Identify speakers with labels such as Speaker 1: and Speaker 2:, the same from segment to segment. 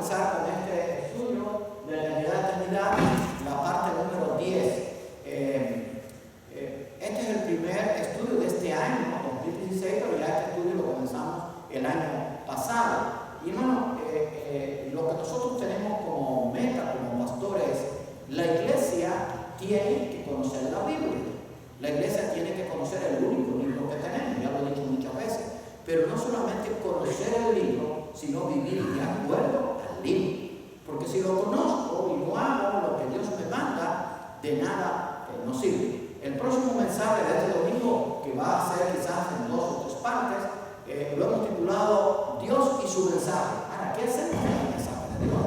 Speaker 1: comenzar con este estudio de la eternidad, la parte número 10. Este es el primer estudio de este año, 2016, pero ya este estudio lo comenzamos el año pasado. Y hermano, lo que nosotros tenemos como meta, como pastores, la iglesia tiene que conocer la Biblia. La iglesia tiene que conocer el único libro que tenemos, ya lo he dicho muchas veces. Pero no solamente conocer el libro, sino vivir de acuerdo al libro. Porque si lo conozco y no hago lo que Dios me manda, de nada nos sirve. El próximo mensaje de este domingo, que va a ser quizás en 2 o 3 partes, lo hemos titulado Dios y su mensaje. Ahora, ¿qué hacemos con el mensaje de Dios?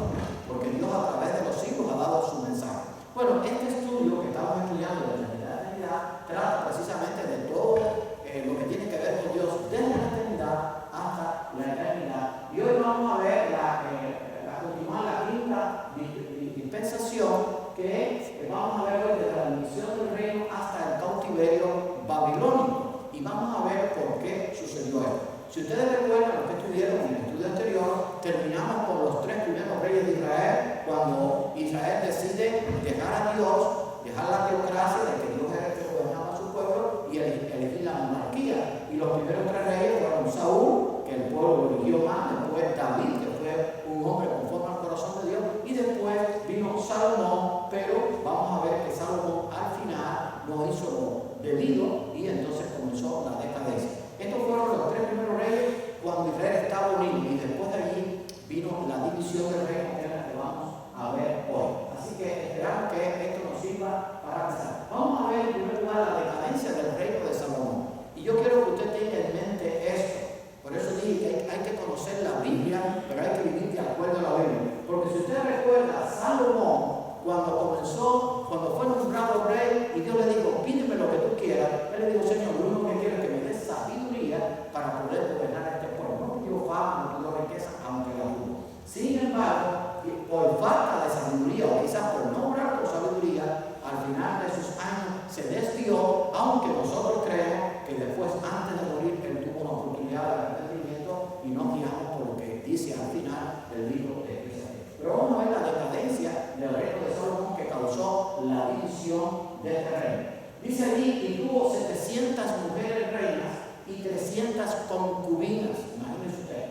Speaker 1: Porque Dios a través de los siglos ha dado su mensaje. Bueno, este estudio que estamos estudiando de la eternidad trata precisamente de todo lo que tiene que ver con Dios desde la eternidad hasta la eternidad. Y hoy vamos a ver continuar la quinta dispensación, que vamos a ver hoy desde la división del reino hasta el cautiverio babilónico. Y vamos a ver por qué sucedió esto. Si ustedes recuerdan lo que estudiaron en el estudio anterior, terminamos con los 3 primeros reyes de Israel, cuando Israel decide dejar a Dios, dejar la teocracia de que Dios era el que gobernaba a su pueblo y elegir la monarquía. Y los primeros 3 reyes fueron Saúl, que el pueblo lo eligió más, después David, que fue un hombre conforme al corazón de Dios, y después vino Salomón, pero vamos a ver que Salomón al final no hizo lo debido y entonces comenzó la decadencia. Estos fueron los 3 primeros reyes cuando Israel estaba unido, y después de allí vino la división del reino, que es la que vamos a ver hoy. Así que esperamos que esto nos sirva para empezar. Vamos a ver en primer lugar la decadencia del reino de Salomón. Y yo quiero que usted tenga en mente esto. Por eso dije que hay que conocer la Biblia, pero hay que vivir de acuerdo a la Biblia. Porque si usted recuerda, Salomón, cuando fue nombrado rey y Dios le dijo, pídeme lo que tú quieras, él le dijo, Señor, lo único que quiero es que me des sabiduría para poder gobernar este pueblo. No pidió fama, no pidió riqueza, aunque la tuvo. Sin embargo, por falta de sabiduría, o quizás por no obrar con sabiduría, al final de sus años se desvió, aunque nosotros creemos que después, antes de morir, él tuvo una oportunidad de arrepentimiento y nos guiamos por lo que dice al final del libro de Isaías. Pero vamos a ver la decadencia del reino de Salomón que causó la división de este reino. Dice allí, y tuvo 700 mujeres reinas y 300 concubinas, imagínense usted.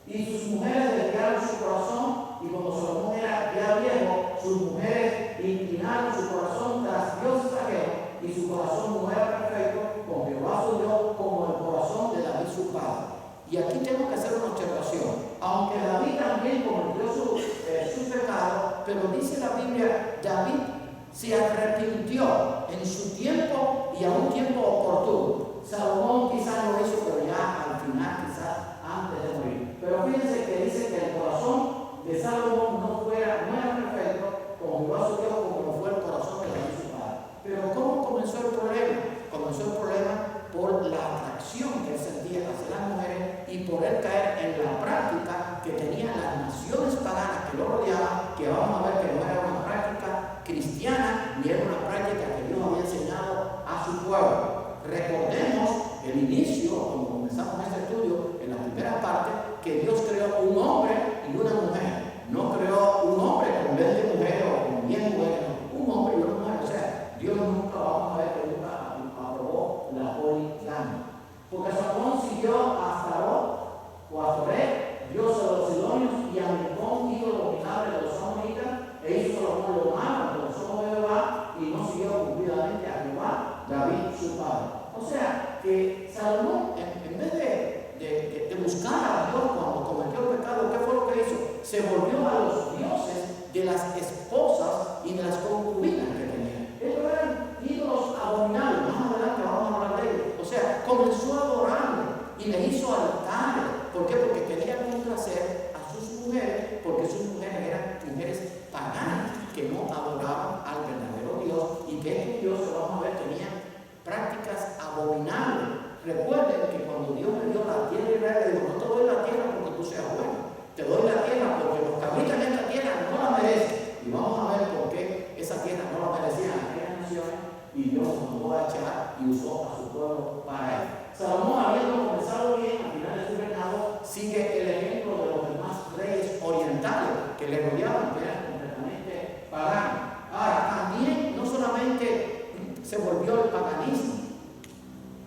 Speaker 1: Y sus mujeres desviaron su corazón, y cuando Salomón era ya viejo, sus mujeres inclinaron su corazón tras dioses ajenos, y su corazón no era perfecto con Jehová su Dios, como el corazón de David su padre. Y aquí tengo que hacer una observación. Aunque David también cometió su pecado, pero dice la Biblia, David se arrepintió en su tiempo y a un tiempo oportuno. Salomón quizás lo hizo, pero ya al final, quizás antes de morir. Pero fíjense que dice que el corazón de Salomón no era perfecto como Jehová su Dios, como lo fue el corazón de David su padre. Pero ¿cómo comenzó el problema? Comenzó el problema por la atracción que él sentía hacia las mujeres y por él caer en la práctica que tenían las naciones paganas que lo rodeaban, que vamos a ver que no era una práctica cristiana ni era una práctica que Dios había enseñado a su pueblo. Recordemos el inicio, cuando comenzamos este estudio, en la primera parte, que Dios creó un hombre y una mujer. No creó un hombre con 20 mujeres o con 10 mujeres, no. Un hombre y una mujer. O sea, Dios nunca, vamos a ver que nunca aprobó la poligamia. Porque Salomón siguió a Astarot o a Soré, dios de los sidonios, y a Milcom, ídolo dominable de los amonitas, e hizo Salomón lo malo ante los ojos de Jehová, y no siguió cumplidamente a Jehová, David su padre. O sea, que Salomón, en vez de buscar a Dios cuando cometió el pecado, ¿qué fue lo que hizo? Se volvió a los dioses de las esposas y de las concubinas que tenía. Ellos eran ídolos abominables. Más adelante vamos a hablar de ellos. O sea, comenzó a adorarle y le hizo altares. ¿Por qué? Porque quería complacer a sus mujeres, porque sus mujeres eran mujeres paganas que no adoraban al verdadero Dios, y que estos dioses, vamos a ver, tenían prácticas abominables. Recuerden que cuando Dios me dio la tierra a Israel, le dijo, no te doy la tierra porque tú seas bueno, te doy la tierra porque los que habitan esta tierra no la merecen. Y vamos a ver por qué esa tierra no la merecían aquellas naciones, y Dios nos mandó a echar y usó a su pueblo para él. Salomón, habiendo comenzado bien, al final de su reinado, sigue el ejemplo de los demás reyes orientales, le rodeaban, que eran completamente paganos. Ahora, también no solamente se volvió el paganismo,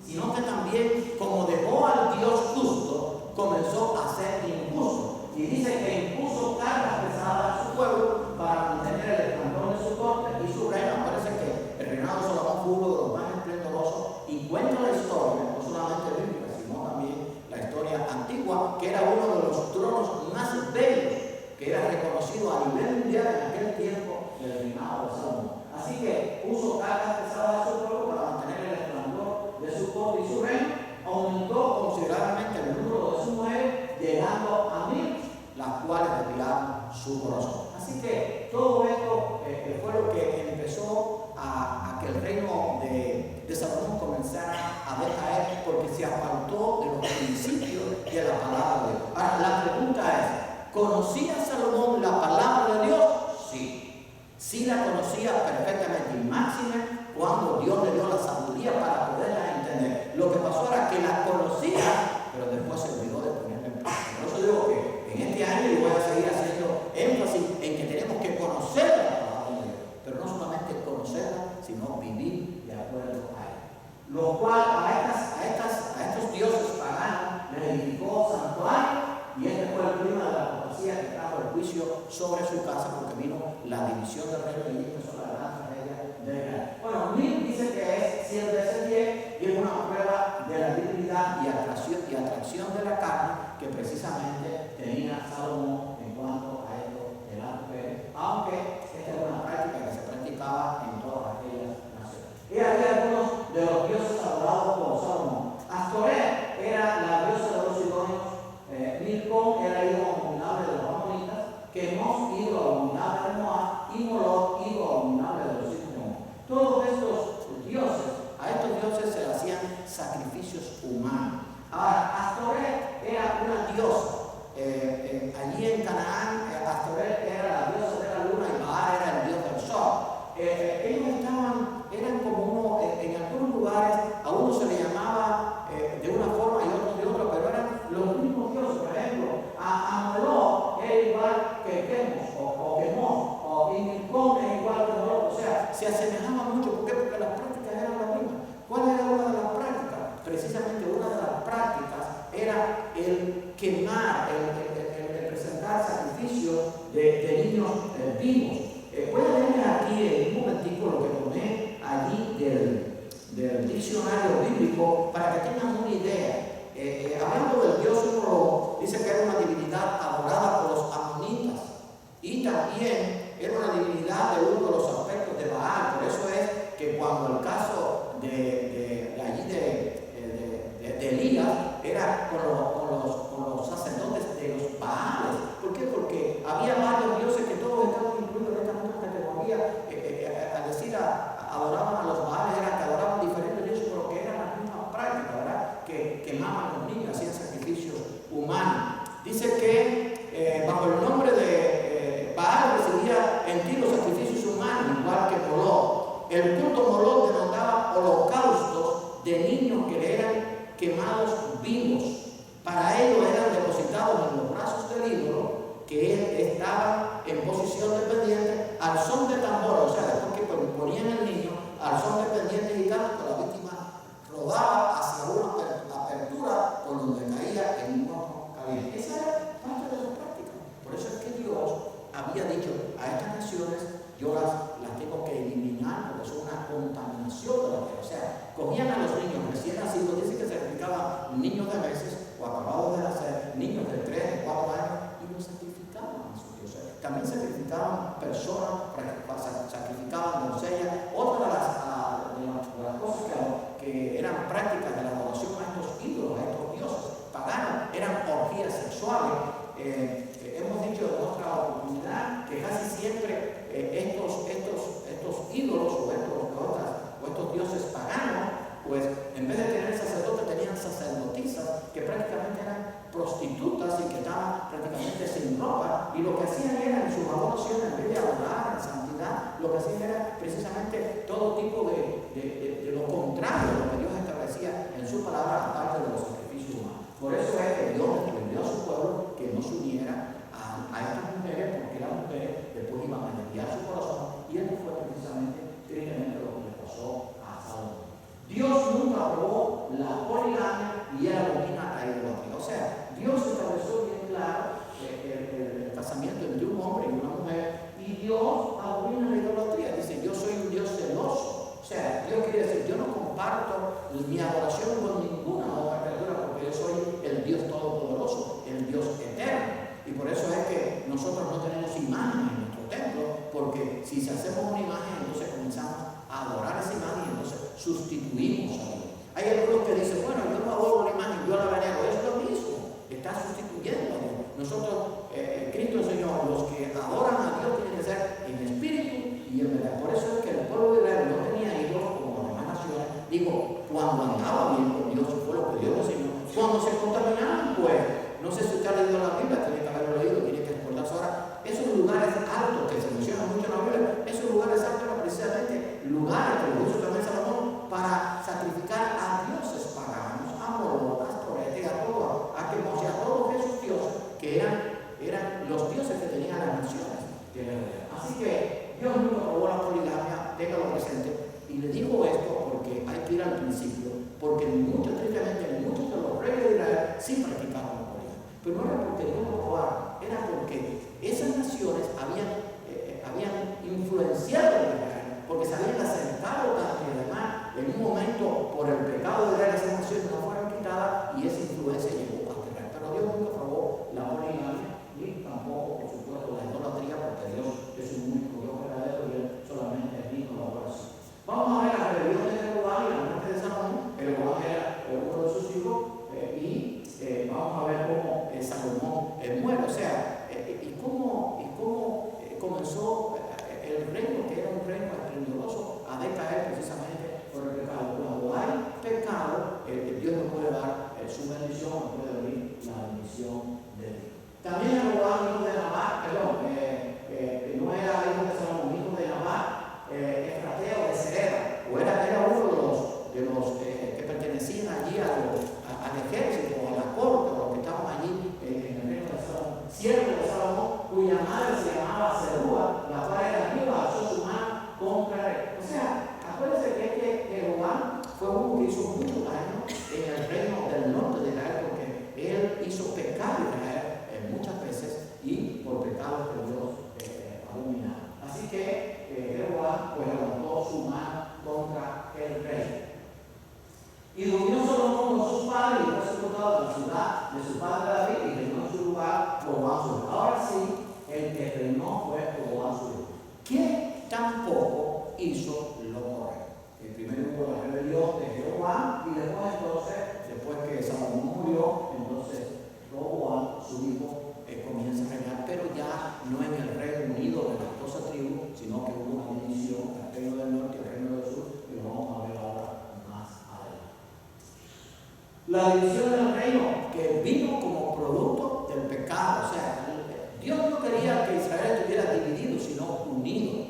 Speaker 1: sino que también, como dejó al Dios justo, comenzó a ser injusto. Y dice que impuso cargas pesadas a su pueblo para mantener el esplendor de su corte y su reino. Parece que el reinado de Salomón fue uno de los más esplendorosos, y cuenta la historia, no solamente bíblica, sino también la historia antigua, que era uno de los tronos más bellos, que era reconocido a nivel mundial en aquel tiempo del reinado de Salomón. Así que puso cargas pesadas a su pueblo para mantener el esplendor de su corte y su reino. Aumentó considerablemente el número de sus mujeres, llegando a 1000, las cuales desviaron su corazón. Así que todo esto fue lo que empezó a que el reino de Salomón comenzara a decaer, porque se apartó de los principios de la palabra de Dios. Ahora, la pregunta es, ¿conocía Salomón la palabra de Dios? Sí. Sí la conocía perfectamente, y máxime cuando Dios le dio la sabiduría para poderla entender. Lo que pasó era que la conocía, pero después se olvidó de ponerla en práctica. Por eso digo que en este año yo voy a seguir haciendo énfasis en que tenemos que conocer la palabra de Dios, pero no solamente conocerla, sino vivir de acuerdo a ella. Lo cual a estos dioses paganos les edificó santuario, y este fue el clima de la apostasía que trajo el juicio sobre su casa, porque vino la división del reino de Egipto sobre la gran tragedia de Israel. Bueno, 1000 dice que es 100 veces 10, y es una prueba de la divinidad y atracción de la carne que precisamente tenía Salomón en cuanto a esto de las mujeres, aunque esta era una práctica que se practicaba en todas aquellas naciones. Y aquí algunos de los dioses adorados por Salomón. Astoret era la diosa de los sidonios, Milcom era ídolo abominable de los amonitas, Quemos, ídolo abominable de Moab, y Moloch, ídolo abominable de los hijos de Moab. Todos estos dioses, a estos dioses se le hacían sacrificios humanos. Ahora, Astoret era una diosa. Allí en Canaán, Astoret era la diosa de la luna y Baal era el dios del sol. Ellos eran como uno, en algunos lugares a uno se le llamaba de una forma y otros de otra, pero eran los mismos dioses. Por ejemplo, a Moloch era igual que Quemos o Quemón, y Milcom era igual que Moloch. O sea, se asemejaban mucho. ¿Por qué? Porque las prácticas eran las mismas. ¿Cuál era una de las prácticas? Precisamente una de las prácticas era el quemar, el presentar sacrificios de niños vivos. Voy a leerles aquí en un momentico lo que tomé allí del diccionario bíblico para que tengan una idea. Hablando del dios Moloch, dice que era una divinidad adorada por los amonitas, y también era una divinidad de uno de los aspectos de Baal. Por eso es que cuando el caso de allí de Elías era con los sacerdotes de los Baales. ¿Por qué? Porque había varios dioses que todos estaban incluidos en esta misma categoría. Al decir adoraban a los Baales, era que adoraban diferentes dioses, pero que eran las mismas prácticas, ¿verdad? Que quemaban a los niños, hacían sacrificios humanos. Dice que bajo el nombre de Baal recibía en ti los sacrificios humanos, igual que Moloch. El culto Moloch demandaba holocaustos de niños que le eran quemados vivos. Para ello eran depositados en los brazos del ídolo, que estaba en posición dependiente al son de tambor. O sea, después que ponían el niño al son dependiente y canto, la víctima rodaba hacia una apertura por donde caía en un horno caliente. Esa era parte de la práctica. Por eso es que Dios había dicho a estas naciones: yo las tengo que eliminar porque son una contaminación de la tierra. O sea, cogían a los niños recién nacidos, dice que sacrificaban niños de meses o acabados de nacer, niños de 3, de 4 años, y los sacrificaban a sus dioses. También sacrificaban personas, sacrificaban doncellas. Otra de las cosas que eran prácticas de la adoración a estos ídolos, a estos dioses paganos, eran orgías sexuales. Hemos dicho en otra oportunidad que casi siempre estos ídolos o estos dioses paganos, pues en vez de tener sacerdotes tenían sacerdotisas que prácticamente eran prostitutas y que estaban prácticamente sin ropa, y lo que hacían era en sus adoraciones, en vez de adorar en santidad, lo que hacían era precisamente todo tipo de lo contrario de lo que Dios establecía en su palabra, aparte de los sacrificios humanos. Por eso es que Dios le prohibió a su pueblo que no se uniera a estas mujeres, porque eran si hacemos una imagen, entonces comenzamos a adorar esa imagen y entonces sustituimos a Dios. Hay algunos que dicen, bueno, yo no adoro una imagen, yo la venero. Es lo mismo, está sustituyendo a Dios. Nosotros, Cristo Señor, los que adoran a Dios tienen que ser en espíritu y en verdad. Por eso es que el pueblo de Israel no tenía ídolos como las demás naciones. Digo, cuando andaba bien con Dios, fue lo que Dios enseñó. Cuando se contaminaban, pues, no sé si usted ha leído la Biblia, tiene que haberlo leído, tiene que recordarse ahora. Esos lugares altos que se mencionan mucho en la Biblia, esos lugares altos eran precisamente lugares que lo hizo también Salomón para sacrificar a dioses paganos, a Moloch, a Astorete, a todo, a Quemos y a todos esos dioses que eran los dioses que tenían las naciones. Así que Dios nunca aprobó la poligamia, téngalo presente. Y le digo esto porque hay que ir al principio, porque muchos de los reyes de Israel sí practicaban la poligamia. Pero no era porque Dios lo aprobara, era porque esas naciones habían influenciado a Israel, porque se habían acercado tanto y además en un momento por el pecado de Israel esas naciones no fueron quitadas y esa influencia llegó a Israel. Pero Dios nunca aprobó la poligamia ni tampoco, por supuesto, la idolatría, porque Dios es un único Dios verdadero y Él solamente es digno de adoración. Vamos a ver la rebelión de Jeroboam y la muerte de Salomón. Jeroboam era uno de sus hijos y vamos a ver cómo Salomón muere. O sea, y cómo comenzó el reino, que era un reino esplendoroso, a decaer precisamente por el pecado. Cuando hay pecado, Dios no puede dar su bendición, no puede abrir la bendición de Dios. También Jeroboam, hijo de Nabat, no era hijo de Salomón, hijo de Nabat, estrateo de Sereda, o era uno de los que pertenecían allí al ejército, a la corte, o los que estaban allí en el reino de Salomón, siervo de Salomón, cuya madre se llamaba Zerúa, la cual era viuda, alzó su mano contra él. O sea, acuérdense que Jeroboam fue uno que hizo mucho daño en el reino del norte de Israel, porque él hizo pecar a Israel muchas veces y por pecados que Dios abominaba. Así que Jeroboam pues levantó su mano contra el rey. Y durmió Salomón con sus padres y fue sepultado en la ciudad de su padre David y reinó en su lugar Roboam su hijo. Ahora sí, el que reinó fue Roboam su hijo, que tampoco hizo lo correcto. El primero hubo la rebelión de Jeroboam y después que Salomón murió, entonces Roboam su hijo comienza a reinar, pero ya no en el Reino Unido de las 12 tribus, sino que hubo una división, el reino del norte y el reino del sur, y lo vamos a ver ahora más adelante. La división del reino que vino como producto del pecado, o sea, Dios no quería que Israel estuviera dividido, sino unido.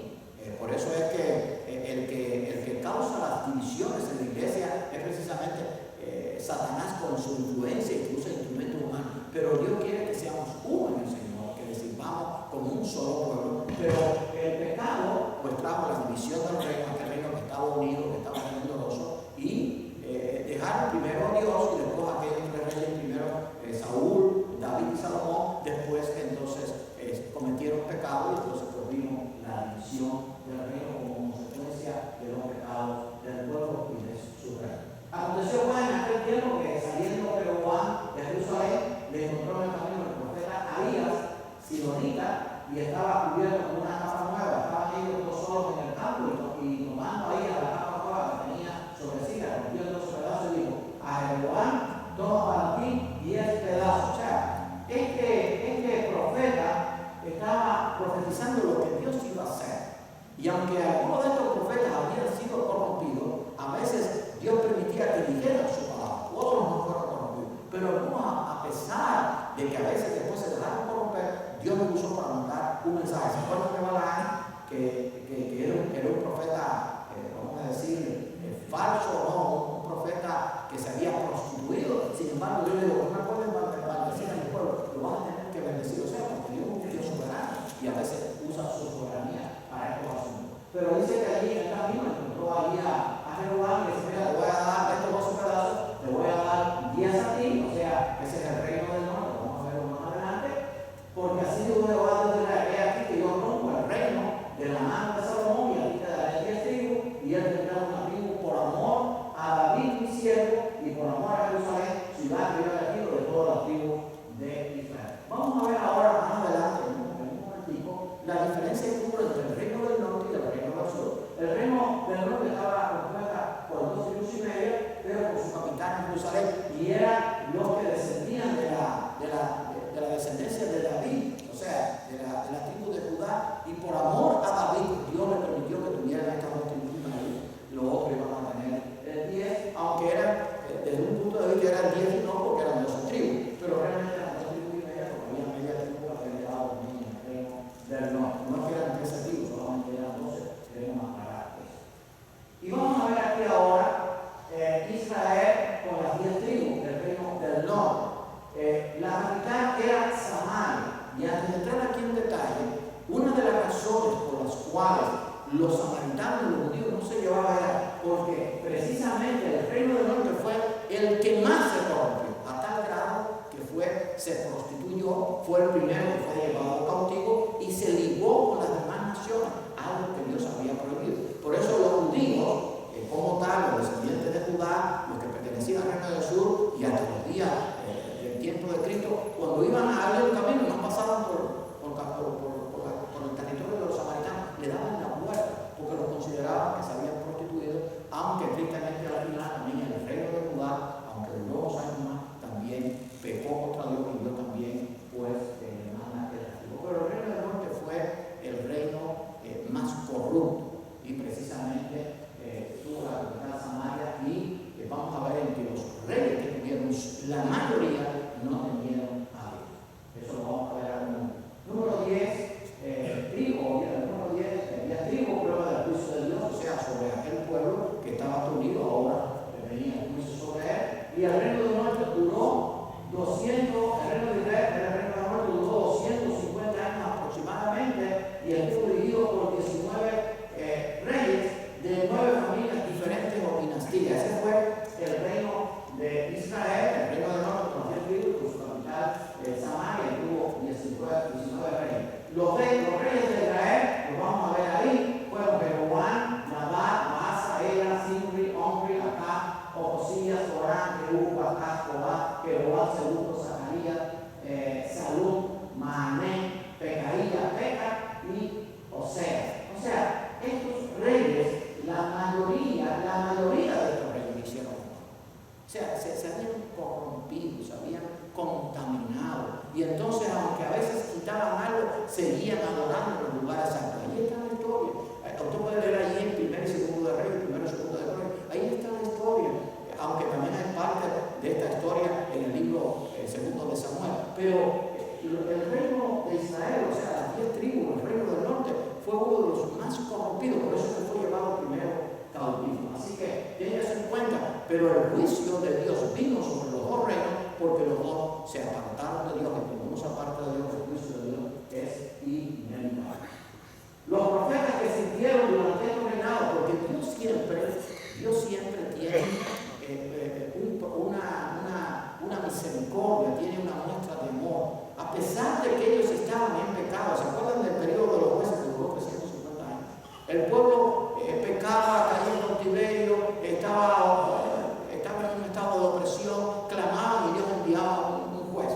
Speaker 1: Por eso es que el que causa las divisiones en la iglesia es precisamente Satanás con su influencia y que usa instrumentos humanos. Pero Dios quiere que seamos uno en el Señor, que le sirvamos como un solo pueblo. Pero el pecado pues trajo la división del reino, aquel reino que estaba unido, que estaba esplendoroso, y dejaron primero a Dios y después a aquellos tres reyes, primero Saúl, David y Salomón, después entonces cometieron pecado y entonces pues vino la división del reino como consecuencia de los pecados del pueblo y de su reino. Aconteció pues en aquel tiempo que saliendo Jeroboam de Jerusalén le encontró en el camino el profeta Ahías, silonita, y estaba cubierto con una capa nueva. Estaban ellos dos solos en el campo y tomando ahí a la capa nueva que tenía sobre sí, la rompió en dos pedazos y dijo: a Jeroboam, toma para ti 10 pedazos. O sea, este profeta estaba profetizando lo que Dios iba a hacer. Y aunque algunos de estos profetas habían sido corrompidos, a veces Dios permitía que dijeran su palabra, otros no fueron corrompidos. Pero algunos, a pesar de que a veces después se dejaron corromper, Dios los usó para mandar un mensaje. ¿Se acuerdan de Balaam? Que era un profeta, vamos a decir, falso, no, un profeta que se había prostituido. Sin embargo, Dios le dijo: no pueden bendecir a mi pueblo, lo van a tener que bendecir. O sea, porque Dios es un Dios soberano y a veces usa su soberanía para estos asuntos. Pero dice que allí en el camino encontró allí a Jeroboam y le dice: mira, te voy a dar estos 12 pedazos, te voy a dar 10 a ti, o sea, ese es el reino del norte, vamos a verlo más adelante, porque así dijo Jehová desde la he aquí que yo rompo el reino de la mano de Salomón y a ti te daré 10 tribus, y él tendrá una tribu por amor a David mi siervo y por amor a Jerusalén, ciudad que yo he elegido de todas las tribus de Israel. Vamos a ver ahora más adelante, en un momentico, la diferencia que hubo entre el reino del norte cuales los samaritanos y los judíos no se llevaban era porque precisamente el reino del norte fue el que más se corrompió, a tal grado que se prostituyó, fue el primero que fue llevado cautivo y se ligó con las demás naciones, algo que Dios había prohibido. Por eso los judíos, como tal, los descendientes de Judá, los que pertenecían al reino del sur y hasta los días del tiempo de Cristo, cuando iban a abrir el camino, no pasaban por el territorio de los samaritanos, le daban la vuelta, porque los consideraban que se habían prostituido, aunque tristemente al final también el reino de Judá, aunque duró 2 años más, también pecó contra Dios y Dios también, pues, manda el castigo. Pero el reino del norte fue el reino más corrupto y precisamente tuvo la capital Samaria y vamos a ver en que los reyes que tuvieron, la mayoría no tenían a Dios. Eso lo vamos a ver ahora mismo. Número 10, trigo, número 10, había trigo, prueba del juicio de Dios, o sea, sobre aquel pueblo que estaba unido, ahora venía el juicio sobre él. Y el reino del norte duró 200, el reino de Israel, el reino del norte duró 250 años aproximadamente y estuvo dividido por 19 reyes de 9 familias diferentes o dinastías. Ese fue el reino de Israel, el reino del norte, con el trigo, con su capital Samaria, tuvo 19 reyes. Los reyes de Israel, los vamos a ver ahí, fueron Jeroboam, Nadab, Asa, Ela, Zimri, Omri, Acá, Ocosías, Orán, Jehú, Acá, Jobá, Jeroboam, Segundo, Zacarías, Salud, Maané, Pecaía, Peca y Osea. O sea, estos reyes, la mayoría de estos reyes hicieron. O sea, se habían corrompido, se habían contaminado. Y entonces, aunque a veces quitaban algo, seguían adorando en los lugares santos. Ahí está la historia. Usted puede leer allí en 1 y 2 de Reyes, 1 y 2 de Reyes. Ahí está la historia. Aunque también hay parte de esta historia en el libro 2 de Samuel. Pero el reino de Israel, o sea, las 10 tribus, el reino del norte, fue uno de los más corrompidos. Por eso se fue llevado primero cautivo. Así que tengan en cuenta. Pero el juicio de Dios vino sobre los dos reinos porque los dos se apartaron de Dios. Y cuando uno se aparta de Dios, el juicio de Dios es inevitable. Los profetas que sintieron durante estos reinados, porque Dios siempre tiene una misericordia, tiene una muestra de amor. A pesar de que ellos estaban en pecado, ¿se acuerdan del periodo de los jueces que duró 350 años? El pueblo pecaba, caía en cautiverio, estaba en un estado de opresión, clamaban y Dios enviaba un juez.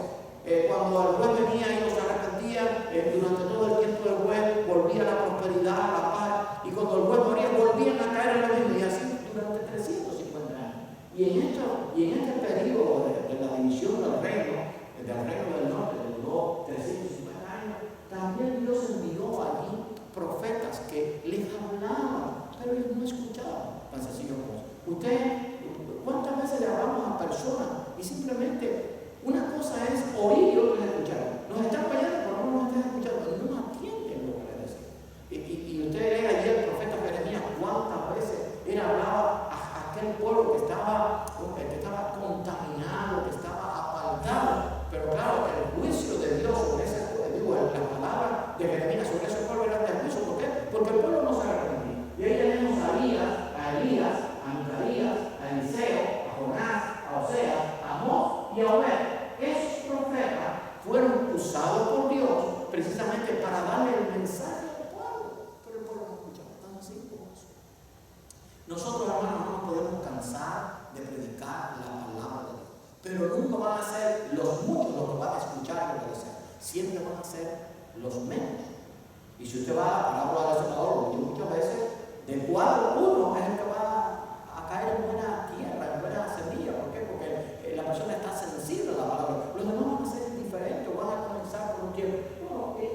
Speaker 1: Cuando el juez venía, ellos se arrepentían, durante todo el tiempo del juez volvía la prosperidad, la paz, y cuando el juez moría volvían a caer en lo mismo, y así durante 350 años. Y en este periodo de la división del reino del norte, que duró 350 años, también Dios envió allí profetas que les hablaban, pero ellos no escuchaban. Tan sencillo como usted, ¿cuántas veces le hablamos a personas y simplemente una cosa es oír y otra es escuchar? Nos están fallando, pero no nos están escuchando, no atienden lo que le decimos. Y usted lee ayer el profeta Jeremías cuántas veces él hablaba a aquel pueblo que estaba contaminado, que estaba apartado. Pero claro, el juicio de Dios sobre ese pueblo, las palabras de Jeremías sobre ese pueblo eran de juicio. ¿Por qué? Porque el pueblo no se arrepentía. Y ahí tenemos a Elías, a Micaías, a Eliseo, a Jonás, a Oseas, a Amós y a Obed. Esos profetas fueron usados por Dios precisamente para darle el mensaje al pueblo. Pero el pueblo no escuchaba. Tan así como eso. Nosotros, hermanos, no nos podemos cansar de predicar la palabra de Dios. Pero nunca van a ser los muchos los que van a escuchar y obedecer. Siempre van a ser los menos. Y si usted va a la parábola del sembrador, lo digo muchas veces, de 4 uno es el que va a caer en buena tierra, en buena semilla. ¿Por qué? Porque la persona está sensible a la palabra. Los demás van a ser diferentes, van a comenzar con un tiempo. No, es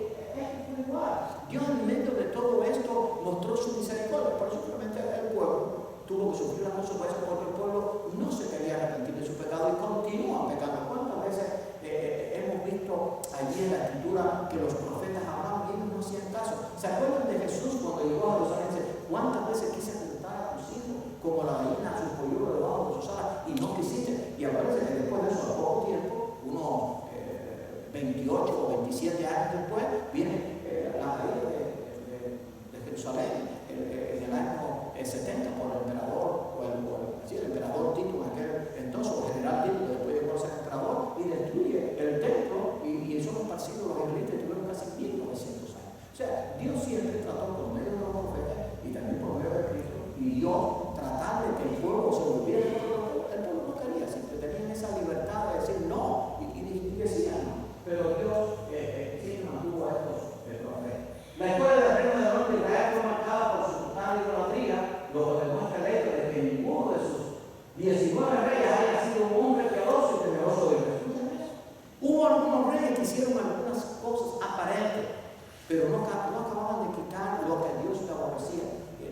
Speaker 1: igual. Dios en medio de todo esto mostró su misericordia. Por eso simplemente el pueblo tuvo que sufrir las consecuencias porque el pueblo no se quería arrepentir de su pecado y continúan pecando. ¿Cuántas veces hemos visto allí en la escritura que los profetas hablaban y ellos no hacían caso? ¿Se acuerdan de Jesús cuando llegó a Jerusalén? ¿Cuántas veces quise juntar a tus hijos como la gallina a sus polluelos debajo de sus alas y no quisiste? Y acuérdense que después de eso, a poco tiempo, unos 28 o 27 años después, viene la caída de acababan de quitar lo que Dios le aborrecía,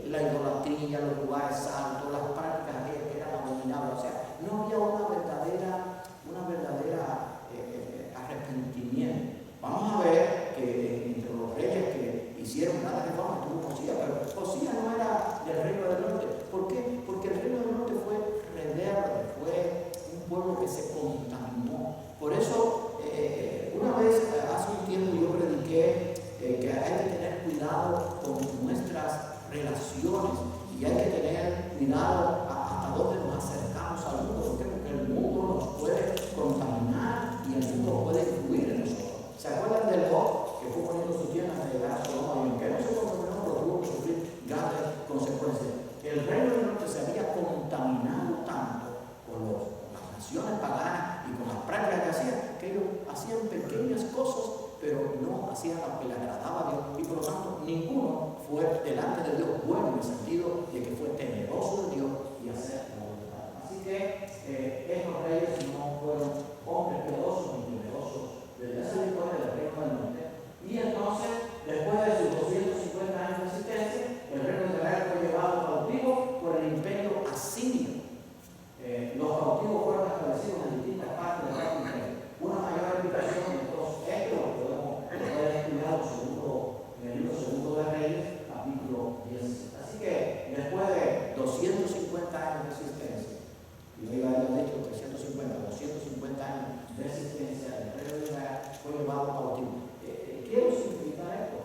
Speaker 1: la idolatría, los lugares santos, las prácticas que eran abominables. O sea, no había una verdadera arrepentimiento. Vamos a ver que entre los reyes que hicieron grandes reformas estuvo Josías, pero Josías no era del reino del norte. ¿Por qué? Porque el reino del norte fue rebelde, fue un pueblo que se contaminó. Por eso, una vez hace un tiempo yo prediqué que hay que tener cuidado con nuestras relaciones y hay que tener cuidado hasta dónde nos acercamos al mundo. ¿Por qué? Porque el mundo nos puede contaminar y el mundo puede influir en nosotros. ¿Se acuerdan del Lot que fue poniendo su tienda de llegar a Sodoma y aunque no se contaminó, pero tuvo que sufrir grandes consecuencias? El reino del norte se había contaminado tanto con las naciones paganas y con las prácticas que hacían, que ellos hacían pequeñas cosas, pero no hacían lo que le agradaba a Dios, y por lo tanto ninguno fue delante de Dios bueno en el sentido de que fue temeroso de Dios y hacer la voluntad. Así que estos reyes no fueron hombres piadosos ni temerosos de esa victoria del reino del norte. Y entonces, después de sus 250 años de existencia, el reino de Israel fue llevado cautivo por el imperio asirio. Los cautivos fueron establecidos en distintas partes del reino de Israel. Una mayor explicación de todos estos lo podemos estudiar en el libro segundo de Reyes, capítulo 10. Así que después de 250 años de existencia, y no iba a haber dicho 350, 250 años de existencia, el reino de Israel fue llevado cautivo. Quiero significar esto.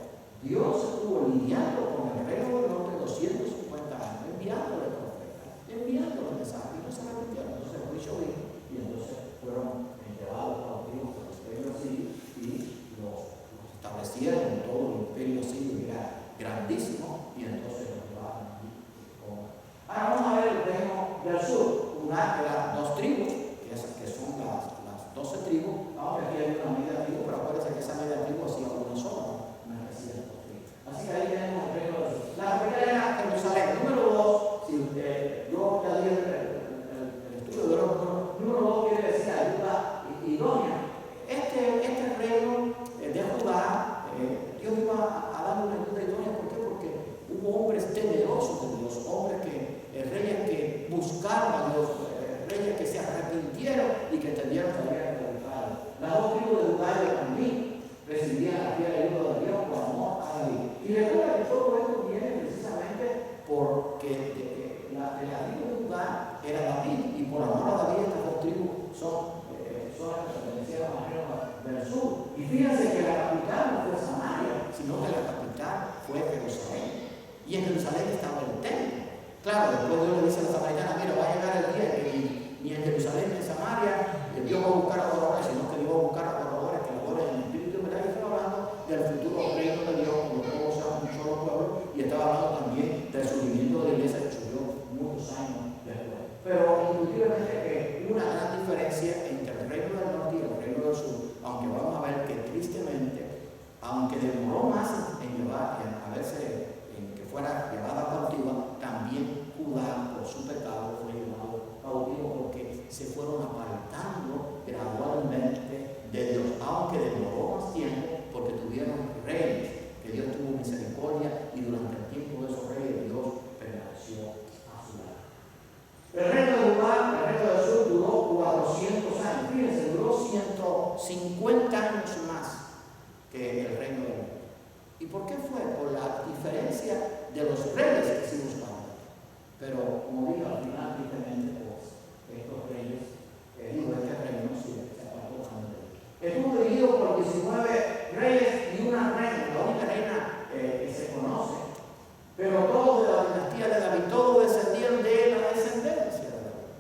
Speaker 1: Dios estuvo lidiando con el reino del norte 250 años, enviándole profetas, enviándole mensajes, y no se arrepintieron. Entonces el juicio vino y entonces fueron llevados cautivos por el imperio asirio y los establecieron en todo el imperio asirio, que era grandísimo, y entonces los llevaron allí. Ahora vamos a ver el reino del sur, una de las dos tribus, que son las 12 tribus. Ahora aquí hay una media tribu, pero acuérdense que esa media tribu hacía una sola, no hacía dos tribus. Así que ahí tenemos el reino del sur. La primera era Jerusalén. Número 2, si yo ya dije el estudio de los número 2 quiere decir ayuda idónea. Este reino de Judá, Dios iba a darle una ayuda idónea. ¿Por qué? Porque hubo hombres temerosos de Dios, hombres reyes que buscaron a Dios, reyes que se arrepintieron y que entendieron que había que dedicar. Las dos tribus de Judá y de Benjamín recibían la fiel ayuda de Dios por amor a David. Y recuerda que todo esto viene precisamente porque la tribu de Judá era David, y por amor a David estas dos tribus son las que pertenecían al reino del sur. Y fíjense que la capital no fue Samaria, sino que la capital fue Jerusalén. Y en Jerusalén estaba el templo. Claro, después Dios le dice a la samaritana: mira, va a llegar el día que ni en Jerusalén ni en Samaria Dios va a buscar adoradores, sino que Dios va a buscar adoradores que adoren en espíritu y verdad. Y estaba hablando del futuro reino de Dios, cuando todos sean un solo pueblo, y estaba hablando también del surgimiento de la iglesia que surgió muchos años después. Pero indiscutiblemente que una gran diferencia entre el reino del norte y el reino del sur, aunque vamos a ver que tristemente, aunque demoró más en que fuera llevada cautiva, también Judá, por su pecado, fue llevado cautivo, porque se fueron apartando gradualmente de Dios, aunque demoró más tiempo, porque tuvieron reyes, que Dios tuvo misericordia, y durante el tiempo de esos reyes Dios permaneció a su lado. El reino de Judá, el reino del sur, duró 400 años. Fíjense, duró 150 años más que el reino del norte. ¿Y por qué fue? Por la diferencia de los reyes que se buscaban. Pero, como digo, al final, tristemente, pues, estos reyes, este reino se apartó antes. Estuvo dividido por 19 reyes y una reina, la única reina que se conoce. Pero todos de la dinastía de David, todos descendían de la descendencia de David.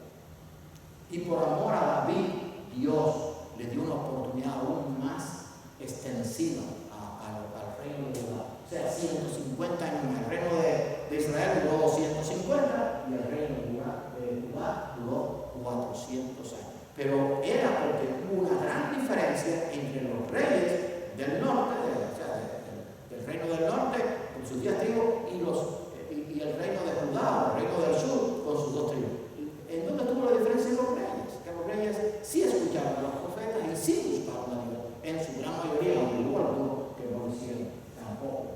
Speaker 1: Y por amor a David, Dios le dio una oportunidad aún más extensiva al reino de Judá. O sea, 150 años. El reino de Israel duró 250 y el reino de Judá duró 400 años. Pero era porque hubo una gran diferencia entre los reyes del norte, del reino del norte, con sus 10 tribus, y el reino de Judá, el reino del sur, con sus 2 tribus. ¿En dónde tuvo la diferencia de los reyes? Que los reyes sí escuchaban a los profetas y sí buscaban a Dios, en su gran mayoría, aunque hubo algunos que no lo hicieron tampoco.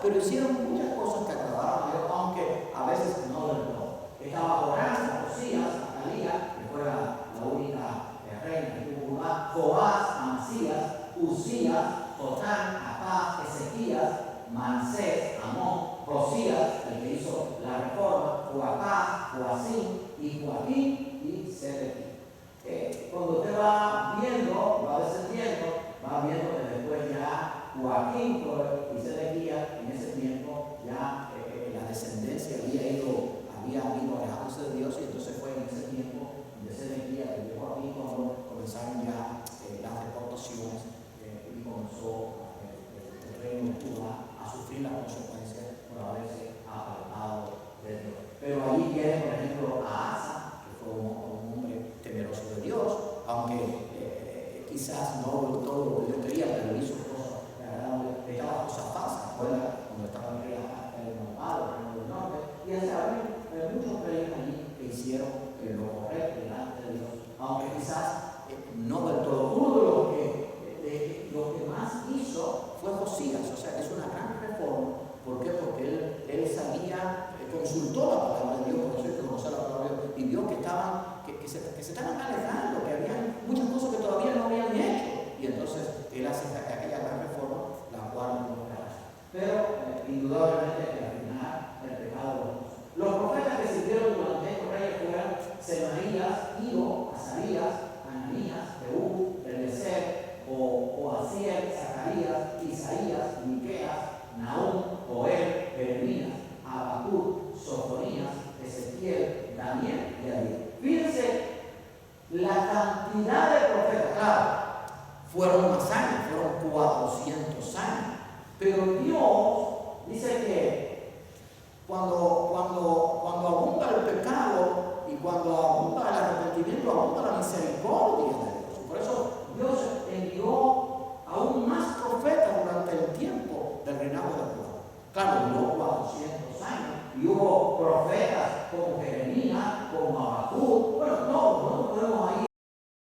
Speaker 1: pero hicieron muchas cosas que agradaron a Dios, aunque a veces no del todo. Estaba Jorás, Josías, Atalía, que fue la única reina que tuvo Judá, Joás, Amasías, Usías, Jotán, Acaz, Ezequías, Manasés, Amón, Josías, el que hizo la reforma, Joacás, Joacín y Joaquín y Sedequías. Cuando usted va viendo, va descendiendo, va viendo que después ya Joaquín y Sedequías, en ese tiempo ya la descendencia había ido alejándose de Dios, y entonces fue en ese tiempo de Sedequías que llegó Joaquín cuando comenzaron ya las deportaciones y comenzó el reino de Judá a sufrir las consecuencias por haberse apartado de Dios. Pero allí tiene, por ejemplo, a Asa, que fue un hombre temeroso de Dios, aunque quizás no todo lo que Dios quería, pero hizo cosas que agradaban. Estaba Josafat, cuando estaba en el malvado, el reino del norte, y hasta muchos reyes allí que hicieron lo correcto delante de Dios, aunque quizás no del todo. Uno de los que más hizo fue Josías, o sea, es una gran reforma. ¿Por qué? Porque él sabía, consultó la palabra de Dios, por eso hay que conocer la palabra de Dios, y vio que se estaban alejando, que había muchas cosas que todavía no habían hecho, y entonces él hace aquella gran reforma, la cual no era. Pero indudablemente al final el pecado. Los profetas que sirvieron durante estos reyes fueron Semaías, Iro, Azarías, Ananías, Jehú, Eliezer, Oaziel, Zacarías, Isaías, Miqueas, Nahum, Joel, Jeremías, Habacuc, Sofonías, Ezequiel, Daniel y Abías. Fíjense la cantidad de profetas. Claro, fueron más años, fueron 400 años, pero Dios dice que cuando abunda el pecado y cuando abunda el arrepentimiento, abunda la misericordia.